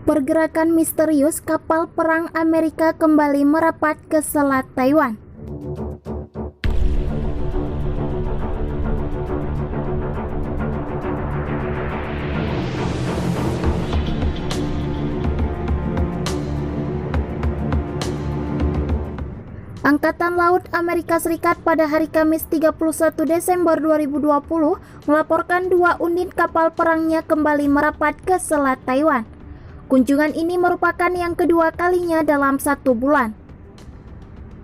Pergerakan misterius kapal perang Amerika kembali merapat ke Selat Taiwan. Angkatan Laut Amerika Serikat pada hari Kamis 31 Desember 2020 melaporkan 2 unit kapal perangnya kembali merapat ke Selat Taiwan. Kunjungan ini merupakan yang kedua kalinya dalam 1 bulan.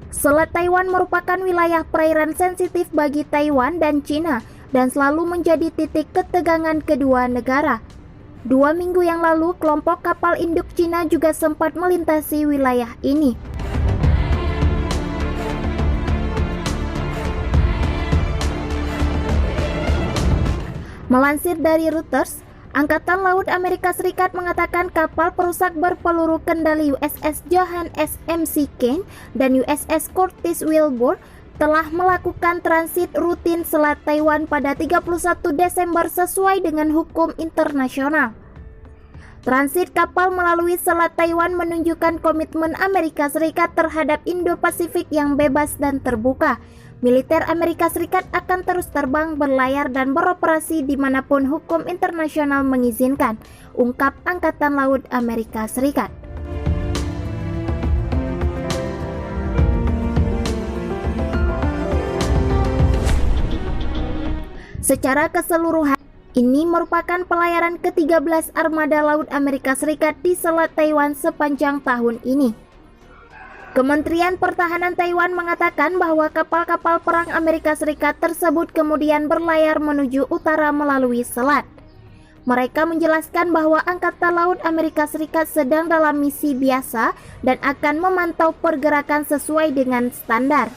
Selat Taiwan merupakan wilayah perairan sensitif bagi Taiwan dan Cina dan selalu menjadi titik ketegangan kedua negara. 2 minggu yang lalu, kelompok kapal induk Cina juga sempat melintasi wilayah ini. Melansir dari Reuters, Angkatan Laut Amerika Serikat mengatakan kapal perusak berpeluru kendali USS Johann S. McCain dan USS Curtis Wilbur telah melakukan transit rutin Selat Taiwan pada 31 Desember sesuai dengan hukum internasional. Transit kapal melalui Selat Taiwan menunjukkan komitmen Amerika Serikat terhadap Indo-Pasifik yang bebas dan terbuka. Militer Amerika Serikat akan terus terbang, berlayar, dan beroperasi dimanapun hukum internasional mengizinkan, ungkap Angkatan Laut Amerika Serikat. Secara keseluruhan, ini merupakan pelayaran ke-13 armada Laut Amerika Serikat di Selat Taiwan sepanjang tahun ini. Kementerian Pertahanan Taiwan mengatakan bahwa kapal-kapal perang Amerika Serikat tersebut kemudian berlayar menuju utara melalui selat. Mereka menjelaskan bahwa Angkatan Laut Amerika Serikat sedang dalam misi biasa dan akan memantau pergerakan sesuai dengan standar.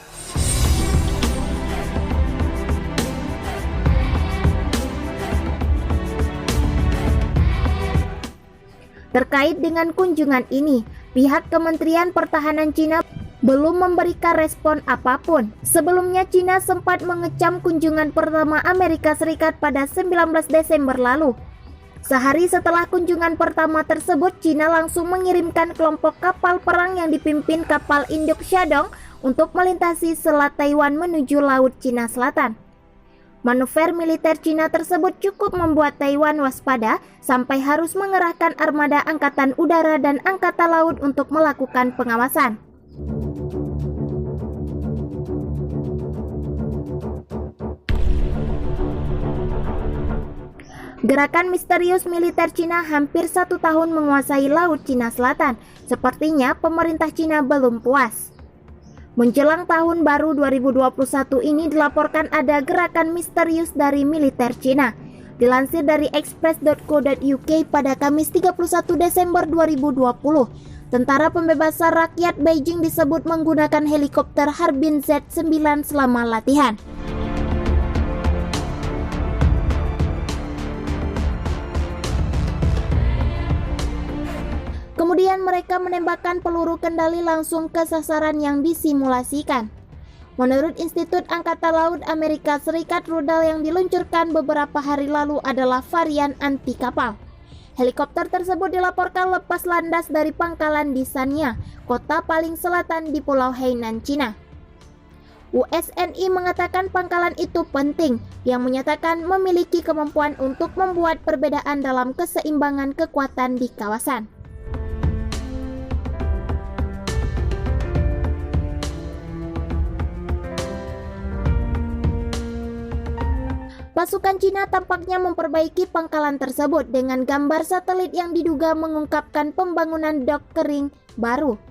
Terkait dengan kunjungan ini, pihak Kementerian Pertahanan Cina belum memberikan respon apapun. Sebelumnya, Cina sempat mengecam kunjungan pertama Amerika Serikat pada 19 Desember lalu. Sehari setelah kunjungan pertama tersebut, Cina langsung mengirimkan kelompok kapal perang yang dipimpin kapal induk Shandong untuk melintasi Selat Taiwan menuju Laut Cina Selatan. Manuver militer Cina tersebut cukup membuat Taiwan waspada sampai harus mengerahkan armada angkatan udara dan angkatan laut untuk melakukan pengawasan. Gerakan misterius militer Cina hampir 1 tahun menguasai Laut Cina Selatan. Sepertinya pemerintah Cina belum puas. Menjelang tahun baru 2021 ini dilaporkan ada gerakan misterius dari militer Cina. Dilansir dari express.co.uk pada Kamis 31 Desember 2020, Tentara Pembebasan Rakyat Beijing disebut menggunakan helikopter Harbin Z-9 selama latihan. Kemudian mereka menembakkan peluru kendali langsung ke sasaran yang disimulasikan. Menurut Institut Angkatan Laut Amerika Serikat, rudal yang diluncurkan beberapa hari lalu adalah varian anti kapal. Helikopter tersebut dilaporkan lepas landas dari pangkalan di Sanya, kota paling selatan di Pulau Hainan, Cina. USNI mengatakan pangkalan itu penting, yang menyatakan memiliki kemampuan untuk membuat perbedaan dalam keseimbangan kekuatan di kawasan. Pasukan Cina tampaknya memperbaiki pangkalan tersebut dengan gambar satelit yang diduga mengungkapkan pembangunan dok kering baru.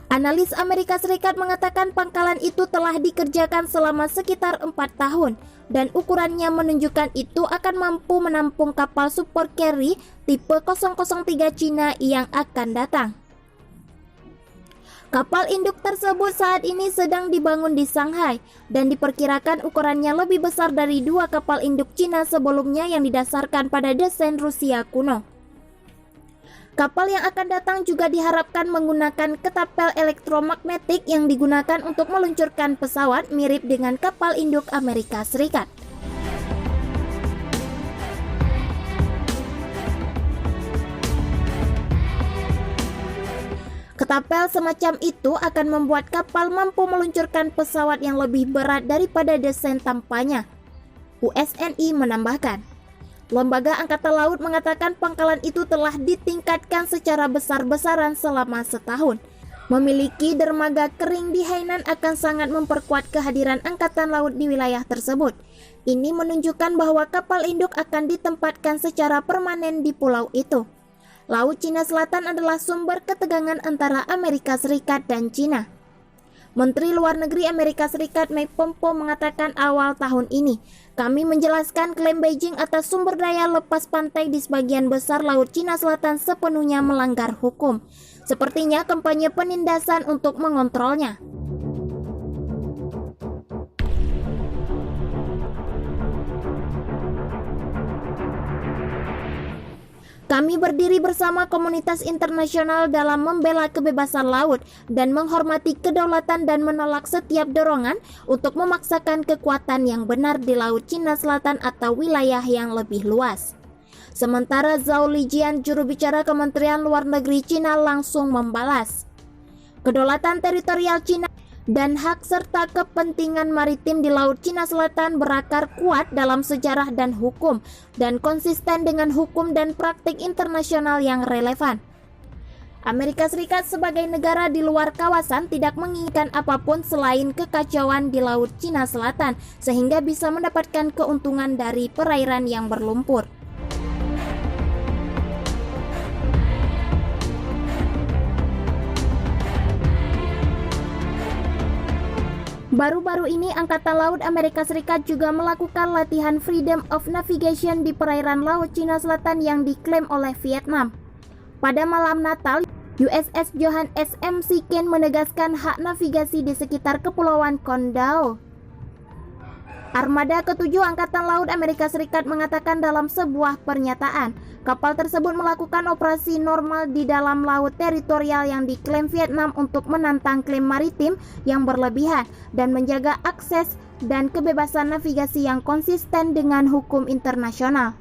Analis Amerika Serikat mengatakan pangkalan itu telah dikerjakan selama sekitar 4 tahun dan ukurannya menunjukkan itu akan mampu menampung kapal super carry tipe 003 Cina yang akan datang. Kapal induk tersebut saat ini sedang dibangun di Shanghai dan diperkirakan ukurannya lebih besar dari 2 kapal induk Cina sebelumnya yang didasarkan pada desain Rusia kuno. Kapal yang akan datang juga diharapkan menggunakan ketapel elektromagnetik yang digunakan untuk meluncurkan pesawat mirip dengan kapal induk Amerika Serikat. Ketapel semacam itu akan membuat kapal mampu meluncurkan pesawat yang lebih berat daripada desain tanpanya. USNI menambahkan. Lembaga Angkatan Laut mengatakan pangkalan itu telah ditingkatkan secara besar-besaran selama setahun. Memiliki dermaga kering di Hainan akan sangat memperkuat kehadiran Angkatan Laut di wilayah tersebut. Ini menunjukkan bahwa kapal induk akan ditempatkan secara permanen di pulau itu. Laut Cina Selatan adalah sumber ketegangan antara Amerika Serikat dan Cina. Menteri Luar Negeri Amerika Serikat Mike Pompeo mengatakan awal tahun ini, kami menjelaskan klaim Beijing atas sumber daya lepas pantai di sebagian besar Laut Cina Selatan sepenuhnya melanggar hukum. Sepertinya kampanye penindasan untuk mengontrolnya. Kami berdiri bersama komunitas internasional dalam membela kebebasan laut dan menghormati kedaulatan dan menolak setiap dorongan untuk memaksakan kekuatan yang benar di Laut Cina Selatan atau wilayah yang lebih luas. Sementara Zhao Lijian, juru bicara Kementerian Luar Negeri Cina, langsung membalas. Kedaulatan teritorial Cina dan hak serta kepentingan maritim di Laut Cina Selatan berakar kuat dalam sejarah dan hukum dan konsisten dengan hukum dan praktik internasional yang relevan. Amerika Serikat sebagai negara di luar kawasan tidak menginginkan apapun selain kekacauan di Laut Cina Selatan sehingga bisa mendapatkan keuntungan dari perairan yang berlumpur. Baru-baru ini Angkatan Laut Amerika Serikat juga melakukan latihan Freedom of Navigation di perairan Laut Cina Selatan yang diklaim oleh Vietnam. Pada malam Natal, USS Johann S. McCain menegaskan hak navigasi di sekitar Kepulauan Condau. Armada ke-7 Angkatan Laut Amerika Serikat mengatakan dalam sebuah pernyataan, kapal tersebut melakukan operasi normal di dalam laut teritorial yang diklaim Vietnam untuk menantang klaim maritim yang berlebihan dan menjaga akses dan kebebasan navigasi yang konsisten dengan hukum internasional.